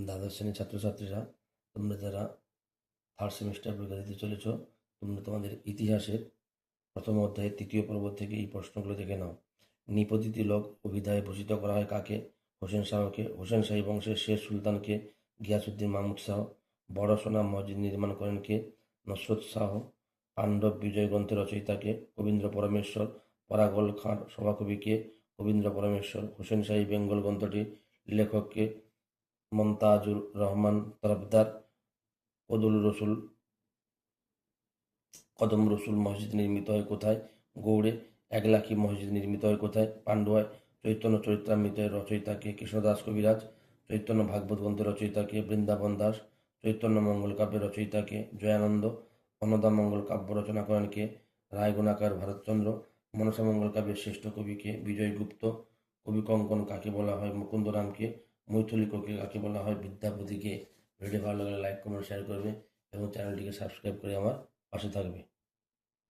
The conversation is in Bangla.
দ্বাদশ শ্রেণীর ছাত্রছাত্রীরা, তোমরা যারা থার্ড সেমিস্টার পরীক্ষা দিতে চলেছ, তোমরা তোমাদের ইতিহাসের প্রথম অধ্যায়ের তৃতীয় পর্ব থেকে এই প্রশ্নগুলো দেখে নাও। নিপতিত লোক অভিধায় ভূষিত করা হয় কাকে? হোসেন শাহকে। হোসেন শাহী বংশের শেষ সুলতানকে? গিয়াসুদ্দিন মাহমুদ শাহ। বড় সোনা মসজিদ নির্মাণ করেন কে? নসরত শাহ। পাণ্ডব বিজয় গ্রন্থের রচয়িতাকে? কবীন্দ্র পরমেশ্বর। পরাগল খাঁর সভাকবিকে? কবীন্দ্র পরমেশ্বর। হোসেন শাহী বেঙ্গল গ্রন্থটির লেখককে? মমতাজুর রহমান তরফদার। কদম রসুল মসজিদ নির্মিত হয় কোথায়? গৌড়ে। একলাখী মসজিদ নির্মিত হয় কোথায়? পান্ডুয়ায়। চৈতন্য চরিতামৃতের রচয়িতাকে? কৃষ্ণদাস কবিরাজ। চৈতন্য ভাগবত গ্রন্থের রচয়িতাকে? বৃন্দাবন দাস। চৈতন্য মঙ্গল কাব্যের রচয়িতাকে? জয়ানন্দ। অন্নদা মঙ্গল কাব্য রচনা করেন কে? রায়গুণাকার ভারতচন্দ্র। মনসা মঙ্গল কাব্যের শ্রেষ্ঠ কবিকে? বিজয় গুপ্ত। কবি কঙ্কন কাকে বলা হয়? মুকুন্দরামকে। মৈথিলীকে কাকে বলা হয়? বিদ্যাপতিকে। ভিডিও ভালো লাগলে লাইক কমেন্ট শেয়ার করবে এবং চ্যানেলটিকে সাবস্ক্রাইব করে আমার পাশে থাকবে।